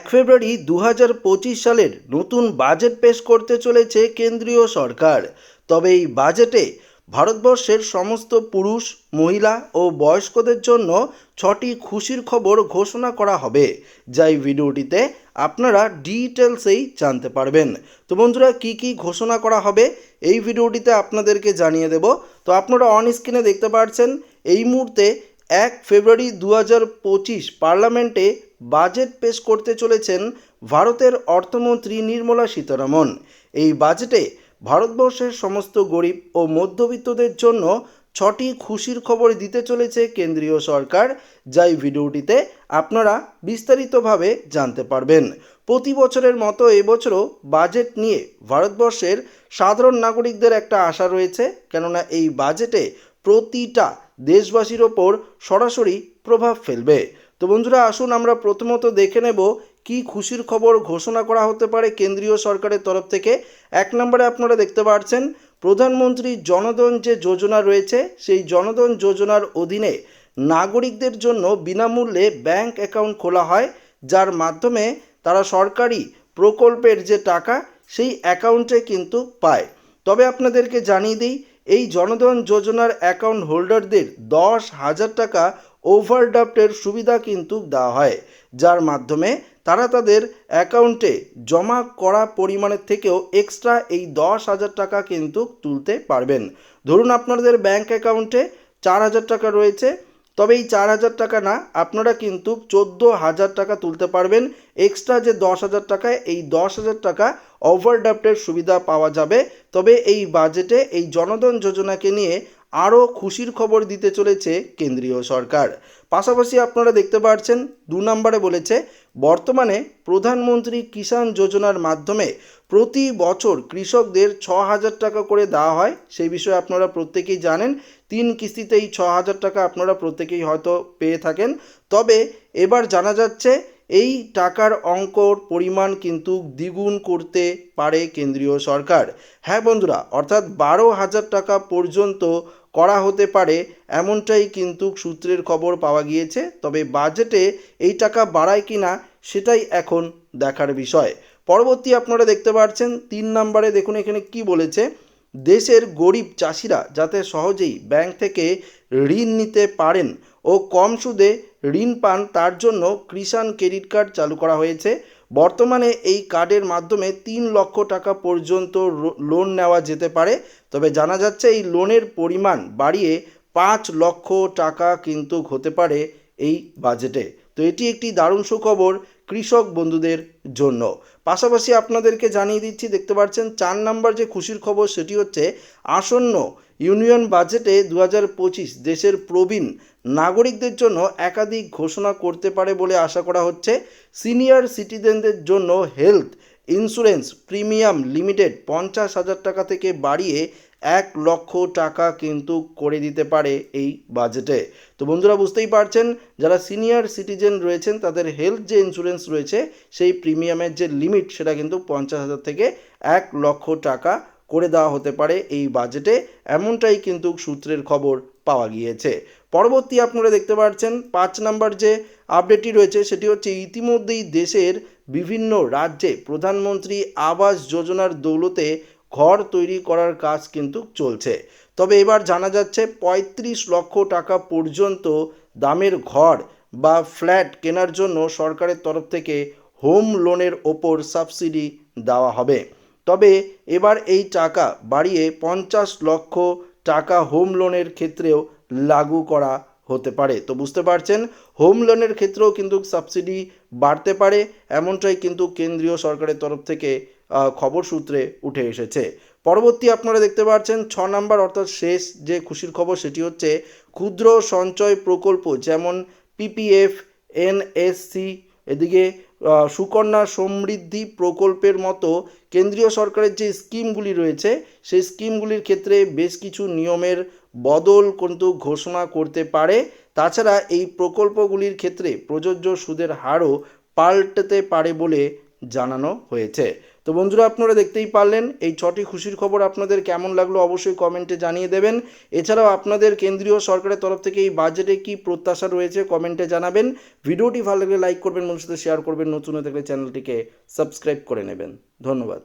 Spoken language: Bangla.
ফেব্রুয়ারি 2025 সালের নতুন বাজেট পেশ করতে চলেছে কেন্দ্রীয় সরকার। তবে এই বাজেটে ভারতবর্ষের সমস্ত পুরুষ, মহিলা ও বয়স্কদের জন্য 6টি খুশির খবর ঘোষণা করা হবে, যা এই ভিডিওটিতে আপনারা ডিটেলসেই জানতে পারবেন। তো বন্ধুরা, কি কি ঘোষণা করা হবে এই ভিডিওটিতে আপনাদেরকে জানিয়ে দেব। তো আপনারা অন স্ক্রিনে দেখতে পাচ্ছেন এই মুহূর্তে 1 ফেব্রুয়ারি 2025 পার্লামেন্টে বাজেট পেশ করতে চলেছেন ভারতের অর্থমন্ত্রী নির্মলা সীতারামন। এই বাজেটে ভারতবর্ষের সমস্ত গরিব ও মধ্যবিত্তদের জন্য 6টি খুশির খবর দিতে চলেছে কেন্দ্রীয় সরকার, যা এই ভিডিওটিতে আপনারা বিস্তারিতভাবে জানতে পারবেন। প্রতি বছরের মতো এবছরও বাজেট নিয়ে ভারতবর্ষের সাধারণ নাগরিকদের একটা আশা রয়েছে, কেননা এই বাজেটে প্রতিটা দেশবাসীর ওপর সরাসরি প্রভাব ফেলবে। তো বন্ধুরা, আসুন আমরা প্রথমত দেখে নেব কি খুশির খবর ঘোষণা করা হতে পারে কেন্দ্রীয় সরকারের তরফ থেকে। 1 নম্বরে আপনারা দেখতে পাচ্ছেন প্রধানমন্ত্রী জনধন যে যোজনা রয়েছে, সেই জনধন যোজনার অধীনে নাগরিকদের জন্য বিনামূল্যে ব্যাংক অ্যাকাউন্ট খোলা হয়, যার মাধ্যমে তারা সরকারি প্রকল্পের যে টাকা সেই অ্যাকাউন্টে কিন্তু পায়। তবে আপনাদেরকে জানিয়ে দিই, এই জনধন যোজনার অ্যাকাউন্ট হোল্ডারদের 10,000 টাকা ওভারড্রাফটের সুবিধা কিন্তু দেওয়া হয়, যার মাধ্যমে তারা তাদের অ্যাকাউন্টে জমা করা পরিমাণের থেকেও এক্সট্রা এই 10,000 টাকা কিন্তু তুলতে পারবেন। ধরুন আপনাদের ব্যাংক অ্যাকাউন্টে 4,000 টাকা রয়েছে, তবে এই 4,000 টাকা না, আপনারা কিন্তু 14,000 টাকা তুলতে পারবেন। এক্সট্রা যে 10,000 টাকা, এই 10,000 টাকা ওভারড্রাফটের সুবিধা পাওয়া যাবে। তবে এই বাজেটে এই জনধন যোজনাকে নিয়ে আরও খুশির খবর দিতে চলেছে কেন্দ্রীয় সরকার। পাশাপাশি আপনারা দেখতে পাচ্ছেন 2 নম্বরে বলেছে বর্তমানে প্রধানমন্ত্রী কিষাণ যোজনার মাধ্যমে প্রতি বছর কৃষকদের 6,000 টাকা করে দেওয়া হয়। সেই বিষয়ে আপনারা প্রত্যেকেই জানেন, 3 কিস্তিতে এই 6,000 টাকা আপনারা প্রত্যেকেই হয়তো পেয়ে থাকেন। তবে এবার জানা যাচ্ছে এই টাকার অঙ্কর পরিমাণ কিন্তু দ্বিগুণ করতে পারে কেন্দ্রীয় সরকার। হ্যাঁ বন্ধুরা, অর্থাৎ 12,000 টাকা পর্যন্ত করা হতে পারে, এমনটাই কিন্তু সূত্রের খবর পাওয়া গিয়েছে। তবে বাজেটে এই টাকা বাড়ায় কি না সেটাই এখন দেখার বিষয়। পরবর্তী আপনারা দেখতে পাচ্ছেন 3 নম্বরে, দেখুন এখানে কি বলেছে, দেশের গরিব চাষিরা যাতে সহজেই ব্যাংক থেকে ঋণ নিতে পারেন ও কম সুদে ঋণ পান, তার জন্য কিষাণ ক্রেডিট কার্ড চালু করা হয়েছে। বর্তমানে এই কার্ডের মাধ্যমে 3 লক্ষ টাকা পর্যন্ত লোন নেওয়া যেতে পারে। তবে জানা যাচ্ছে এই লোনের পরিমাণ বাড়িয়ে 5 লক্ষ টাকা কিন্তু হতে পারে এই বাজেটে। তো এটি একটি দারুণ সুখবর কৃষক বন্ধুদের জন্য। পাশাপাশি আপনাদেরকে জানিয়ে দিচ্ছি, দেখতে পাচ্ছেন 4 নম্বর যে খুশির খবর সেটি হচ্ছে আসন্ন ইউনিয়ন বাজেটে 2025 দেশের প্রবীণ নাগরিকদের জন্য একাধিক ঘোষণা করতে পারে বলে আশা করা হচ্ছে। সিনিয়র সিটিজেনদের জন্য হেলথ ইন্স্যুরেন্স প্রিমিয়াম লিমিটেড 50,000 টাকা থেকে বাড়িয়ে 1 লক্ষ টাকা কিন্তু করে দিতে পারে এই বাজেটে। তো বন্ধুরা, বুঝতেই পারছেন যারা সিনিয়র সিটিজেন রয়েছেন তাদের হেলথ যে ইন্স্যুরেন্স রয়েছে সেই প্রিমিয়ামের যে লিমিট সেটা কিন্তু 50,000 থেকে 1 লক্ষ টাকা করে দেওয়া হতে পারে এই বাজেটে, এমনটাই কিন্তু সূত্রের খবর পাওয়া গিয়েছে। পরবর্তী আপনারা দেখতে পাচ্ছেন 5 নম্বর যে আপডেটটি রয়েছে সেটি হচ্ছে ইতিমধ্যেই দেশের বিভিন্ন রাজ্যে প্রধানমন্ত্রী আবাস যোজনার দৌলতে ঘর তৈরি করার কাজ কিন্তু চলছে। তবে এবার জানা যাচ্ছে 35 লক্ষ টাকা পর্যন্ত দামের ঘর বা ফ্ল্যাট কেনার জন্য সরকারের তরফ থেকে হোম লোনের ওপর সাবসিডি দেওয়া হবে। তবে এবার এই টাকা বাড়িয়ে 50 লক্ষ টাকা হোম লোনের ক্ষেত্রেও লাগু করা হতে পারে। তো বুঝতে পারছেন, হোম লোনের ক্ষেত্রেও কিন্তু সাবসিডি বাড়তে পারে, এমনটাই কিন্তু কেন্দ্রীয় সরকারের তরফ থেকে খবর সূত্রে উঠে এসেছে। পরবর্তী আপনারা দেখতে পাচ্ছেন 6 নম্বর অর্থাৎ শেষ যে খুশির খবর সেটি হচ্ছে ক্ষুদ্র সঞ্চয় প্রকল্প যেমন পিপিএফ, এনএসসি, এদিকে সুকন্যা সমৃদ্ধি প্রকল্পের মতো কেন্দ্রীয় সরকারের যে স্কিমগুলি রয়েছে সেই স্কিমগুলির ক্ষেত্রে বেশ কিছু নিয়মের বদল কিন্তু ঘোষণা করতে পারে। তাছাড়া এই প্রকল্পগুলির ক্ষেত্রে প্রযোজ্য সুদের হারও পাল্টাতে পারে বলে জানানো হয়েছে। তো বন্ধুরা, আপনারা দেখতেই পারলেন এই 6টি খুশির খবর আপনাদের কেমন লাগলো অবশ্যই কমেন্টে জানিয়ে দেবেন। এছাড়াও আপনাদের কেন্দ্রীয় সরকারের তরফ থেকে এই বাজেটে কী প্রত্যাশা রয়েছে কমেন্টে জানাবেন। ভিডিওটি ভালো লাগলে লাইক করবেন, বন্ধুদের সাথে শেয়ার করবেন, নতুন হয়ে থাকলে চ্যানেলটিকে সাবস্ক্রাইব করে নেবেন। ধন্যবাদ।